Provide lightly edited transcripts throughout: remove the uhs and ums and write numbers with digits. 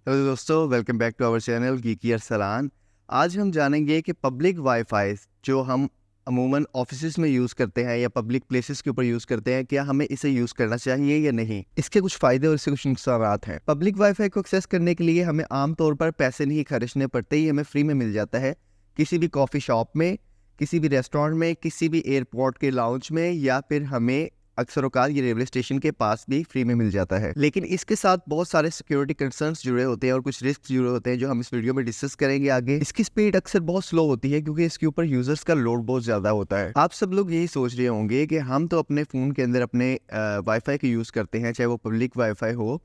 Hello दोस्तों, welcome back to our channel Geeky Arsalan. आज हम जानेंगे कि पब्लिक वाईफाई जो हम अमूमन ऑफिसेज में यूज़ करते हैं या पब्लिक प्लेसेस के ऊपर यूज़ करते हैं, क्या हमें इसे यूज़ करना चाहिए या नहीं। इसके कुछ फ़ायदे और इसके कुछ नुकसान हैं। पब्लिक वाईफाई को एक्सेस करने के लिए हमें आमतौर पर पैसे नहीं खर्चने पड़ते, ही हमें फ्री में मिल जाता है। किसी भी कॉफ़ी शॉप में, किसी भी रेस्टोरेंट में, किसी भी एयरपोर्ट के लाउंज में, या फिर हमें अक्सर औकात ये रेलवे स्टेशन के पास भी फ्री में मिल जाता है। लेकिन इसके साथ बहुत सारे सिक्योरिटी कंसर्न्स जुड़े होते हैं और कुछ रिस्क जुड़े होते हैं जो हम इस वीडियो में डिस्कस करेंगे आगे। इसकी स्पीड अक्सर बहुत स्लो होती है क्योंकि इसके ऊपर यूजर्स का लोड बहुत ज्यादा होता है। आप सब लोग यही सोच रहे होंगे कि हम तो अपने फोन के अंदर अपने वाईफाई का यूज करते हैं, चाहे वो पब्लिक वाईफाई हो,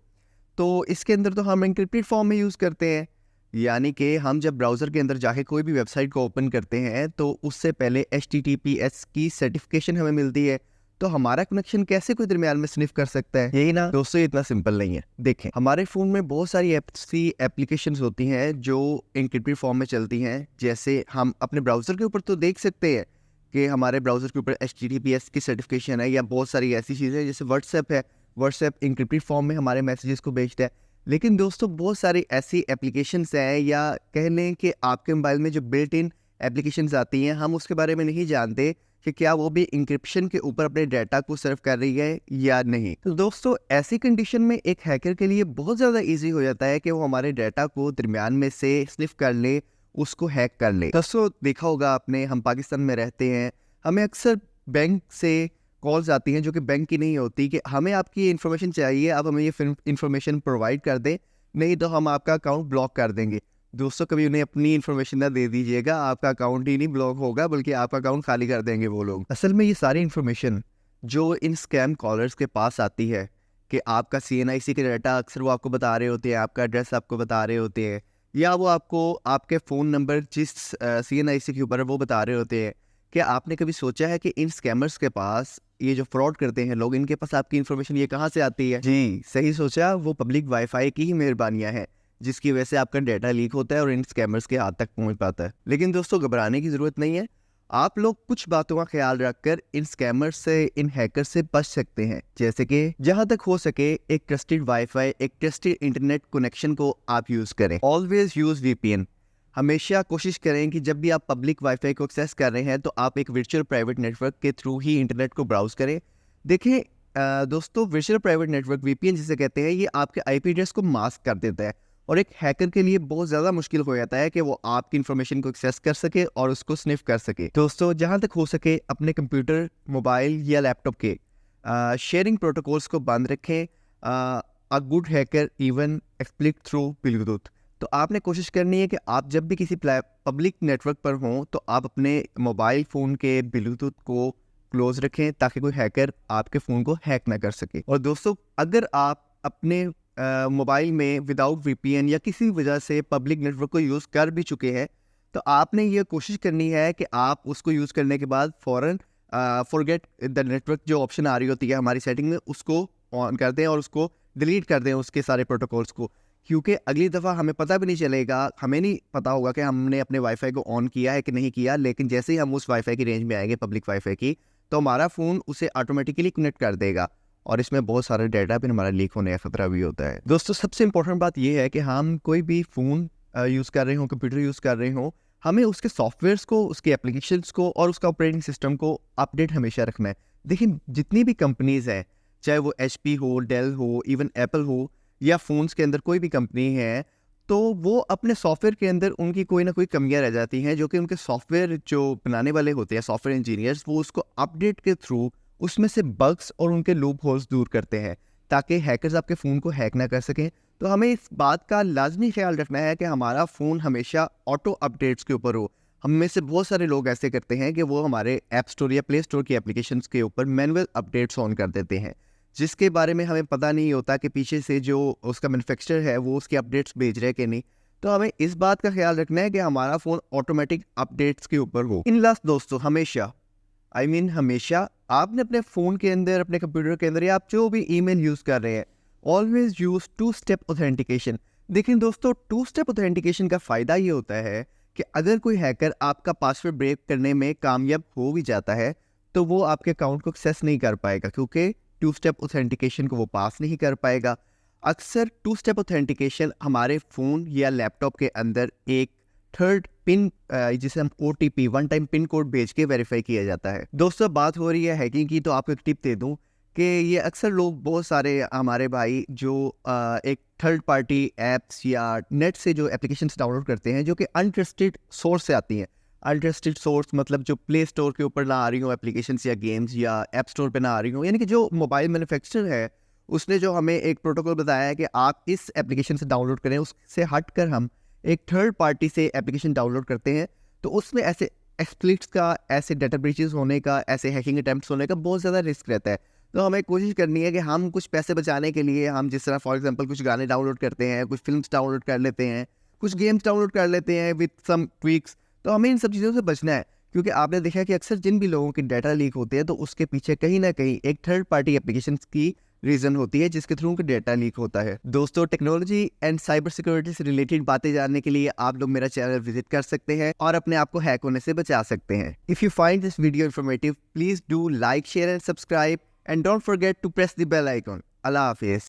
तो इसके अंदर तो हम एन्क्रिप्टेड फॉर्म में यूज करते हैं। यानी कि हम जब ब्राउज़र के अंदर जाके कोई भी वेबसाइट को ओपन करते हैं तो उससे पहले HTTPS की सर्टिफिकेशन हमें मिलती है। तो हमारा कनेक्शन कैसे कोई दरमियान में स्निफ कर सकता है? यही ना दोस्तों, इतना सिंपल नहीं है। देखें, हमारे फ़ोन में बहुत सारी ऐसी एप्लीकेशंस होती हैं जो एन्क्रिप्टेड फॉर्म में चलती हैं। जैसे हम अपने ब्राउज़र के ऊपर तो देख सकते हैं कि हमारे ब्राउज़र के ऊपर HTTPS की सर्टिफिकेशन है, या बहुत सारी ऐसी चीज़ें जैसे व्हाट्सएप है। व्हाट्सएप एन्क्रिप्टेड फॉर्म में हमारे मैसेजेस को भेजता है। लेकिन दोस्तों, बहुत सारी ऐसी एप्लीकेशंस हैं, या कह लें कि आपके मोबाइल में जो बिल्ट इन एप्लीकेशंस आती हैं, हम उसके बारे में नहीं जानते कि क्या वो भी इंक्रिप्शन के ऊपर अपने डाटा को सर्व कर रही है या नहीं। तो दोस्तों, ऐसी कंडीशन में एक हैकर के लिए बहुत ज़्यादा ईजी हो जाता है कि वो हमारे डाटा को दरमियान में से स्निफ कर ले, उसको हैक कर ले। दोस्तों, देखा होगा आपने, हम पाकिस्तान में रहते हैं, हमें अक्सर बैंक से कॉल्स आती हैं जो कि बैंक की नहीं होती कि हमें आपकी इन्फॉर्मेशन चाहिए, आप हमें ये इन्फॉर्मेशन प्रोवाइड कर दें, नहीं तो हम आपका अकाउंट ब्लॉक कर देंगे। दोस्तों, कभी उन्हें अपनी इन्फॉर्मेशन ना दे दीजिएगा, आपका अकाउंट ही नहीं ब्लॉक होगा बल्कि आपका अकाउंट खाली कर देंगे वो लोग। असल में ये सारी इन्फॉर्मेशन जो इन स्कैम कॉलर्स के पास आती है कि आपका CNIC के डाटा अक्सर वो आपको बता रहे होते हैं, आपका एड्रेस आपको बता रहे होते हैं, या वो आपको आपके फ़ोन नंबर जिस CNIC के ऊपर है वो बता रहे होते हैं। क्या आपने कभी सोचा है कि इन स्कैमर्स के पास, ये जो फ्रॉड करते हैं लोग, इनके पास आपकी इन्फॉर्मेशन ये कहाँ से आती है? जी, सही सोचा, वो पब्लिक वाईफाई की ही मेहरबानियां हैं जिसकी वजह से आपका डाटा लीक होता है और इन स्कैमर्स के हाथ तक पहुंच पाता है। लेकिन दोस्तों, घबराने की ज़रूरत नहीं है। आप लोग कुछ बातों का ख्याल रखकर इन स्कैमर्स से, इन हैकर्स से बच सकते हैं। जैसे कि जहां तक हो सके एक ट्रस्टेड वाईफाई, एक ट्रस्टेड इंटरनेट कनेक्शन को आप यूज़ करें। Always use VPN। हमेशा कोशिश करें कि जब भी आप पब्लिक वाईफाई को एक्सेस कर रहे हैं तो आप एक वर्चुअल प्राइवेट नेटवर्क के थ्रू ही इंटरनेट को ब्राउज करें। देखिए दोस्तों, वर्चुअल प्राइवेट नेटवर्क VPN जिसे कहते हैं, ये आपके IP एड्रेस को मास्क कर देता है और एक हैकर के लिए बहुत ज़्यादा मुश्किल हो जाता है कि वो आपकी इन्फॉर्मेशन को एक्सेस कर सके और उसको स्निफ कर सके। दोस्तों, जहाँ तक हो सके अपने कंप्यूटर, मोबाइल या लैपटॉप के शेयरिंग प्रोटोकॉल्स को बंद रखें। A good hacker even exploit through Bluetooth. तो आपने कोशिश करनी है कि आप जब भी किसी पब्लिक नेटवर्क पर हों तो आप अपने मोबाइल फ़ोन के ब्लूटूथ को क्लोज रखें ताकि कोई हैकर आपके फ़ोन को हैक ना कर सके। और दोस्तों, अगर आप अपने मोबाइल में विदाउट VPN या किसी वजह से पब्लिक नेटवर्क को यूज़ कर भी चुके हैं, तो आपने ये कोशिश करनी है कि आप उसको यूज़ करने के बाद फ़ौरन फॉरगेट द नेटवर्क जो ऑप्शन आ रही होती है हमारी सेटिंग में, उसको ऑन कर दें और उसको डिलीट कर दें, उसके सारे प्रोटोकॉल्स को। क्योंकि अगली दफ़ा हमें पता भी नहीं चलेगा, हमें नहीं पता होगा कि हमने अपने वाईफाई को ऑन किया है कि नहीं किया, लेकिन जैसे ही हम उस वाईफाई की रेंज में आएंगे, पब्लिक वाईफाई की, तो हमारा फ़ोन उसे ऑटोमेटिकली कनेक्ट कर देगा और इसमें बहुत सारा डाटा फिर हमारा लीक होने का खतरा भी होता है। दोस्तों, सबसे इंपॉर्टेंट बात यह है कि हम कोई भी फ़ोन यूज़ कर रहे हों, कंप्यूटर यूज़ कर रहे हों, हमें उसके सॉफ्टवेयर्स को, उसके एप्लीकेशंस को और उसका ऑपरेटिंग सिस्टम को अपडेट हमेशा रखना है। देखिए, जितनी भी कंपनीज़ हैं, चाहे वो HP हो, डेल हो, इवन एप्पल हो, या फ़ोन्स के अंदर कोई भी कंपनी है, तो वो अपने सॉफ्टवेयर के अंदर उनकी कोई ना कोई कमियां रह जाती हैं, जो कि उनके सॉफ्टवेयर जो बनाने वाले होते हैं, सॉफ्टवेयर इंजीनियर्स, वो उसको अपडेट के थ्रू उसमें से बग्स और उनके लूप होल्स दूर करते हैं ताकि हैकर्स आपके फ़ोन को हैक ना कर सकें। तो हमें इस बात का लाजमी ख्याल रखना है कि हमारा फ़ोन हमेशा ऑटो अपडेट्स के ऊपर हो। हम में से बहुत सारे लोग ऐसे करते हैं कि वो हमारे ऐप स्टोर या प्ले स्टोर की एप्लीकेशंस के ऊपर मैनुअल अपडेट्स ऑन कर देते हैं, जिसके बारे में हमें पता नहीं होता कि पीछे से जो उसका मैन्युफैक्चरर है वो उसकी अपडेट्स भेज रहे हैं कि नहीं। तो हमें इस बात का ख्याल रखना है कि हमारा फ़ोन ऑटोमेटिक अपडेट्स के ऊपर हो। इन लास्ट दोस्तों, हमेशा हमेशा आपने अपने फ़ोन के अंदर, अपने कंप्यूटर के अंदर, या आप जो भी ईमेल यूज़ कर रहे हैं, ऑलवेज यूज़ 2 स्टेप ऑथेंटिकेशन। देखिए दोस्तों, 2 स्टेप ऑथेंटिकेशन का फ़ायदा ये होता है कि अगर कोई हैकर आपका पासवर्ड ब्रेक करने में कामयाब हो भी जाता है तो वो आपके अकाउंट को एक्सेस नहीं कर पाएगा, क्योंकि 2 स्टेप ऑथेंटिकेशन को वो पास नहीं कर पाएगा। अक्सर टू स्टेप ऑथेंटिकेशन हमारे फ़ोन या लैपटॉप के अंदर एक थर्ड पिन जिसे हम OTP one time pin code भेज के वेरीफाई किया जाता है। दोस्तों, बात हो रही है हैकिंग की, तो आपको एक टिप दे दूं कि ये अक्सर लोग, बहुत सारे हमारे भाई जो एक थर्ड पार्टी ऐप्स या नेट से जो एप्लीकेशंस डाउनलोड करते हैं जो कि अनट्रस्टेड सोर्स से आती हैं। अनट्रस्टेड सोर्स मतलब जो प्ले स्टोर के ऊपर ना आ रही हो एप्लीकेशंस या गेम्स, या ऐप स्टोर पे ना आ रही हो, यानी कि जो मोबाइल मैन्युफैक्चरर है उसने जो हमें एक प्रोटोकॉल बताया है कि आप इस एप्लीकेशन से डाउनलोड करें, उससे हट कर हम एक थर्ड पार्टी से एप्लीकेशन डाउनलोड करते हैं, तो उसमें ऐसे एक्सप्लिट्स का, ऐसे डाटा ब्रीचेस होने का, ऐसे हैकिंग अटेम्प्ट्स होने का बहुत ज़्यादा रिस्क रहता है। तो हमें कोशिश करनी है कि हम कुछ पैसे बचाने के लिए, हम जिस तरह फॉर एग्जांपल कुछ गाने डाउनलोड करते हैं, कुछ फिल्म्स डाउनलोड कर लेते हैं, कुछ गेम्स डाउनलोड कर लेते हैं विद सम ट्विक्स, तो हमें इन सब चीज़ों से बचना है। क्योंकि आपने देखा है कि अक्सर जिन भी लोगों के डाटा लीक होते हैं तो उसके पीछे कहीं ना कहीं एक थर्ड पार्टी एप्लीकेशन की रीज़न होती है जिसके थ्रू उनका डेटा लीक होता है। दोस्तों, टेक्नोलॉजी एंड साइबर सिक्योरिटी से रिलेटेड बातें जानने के लिए आप लोग मेरा चैनल विजिट कर सकते हैं और अपने आप को हैक होने से बचा सकते हैं। If you find this video informative, please do like, share and subscribe, and don't forget to press the bell icon. अल्लाह हाफिज़।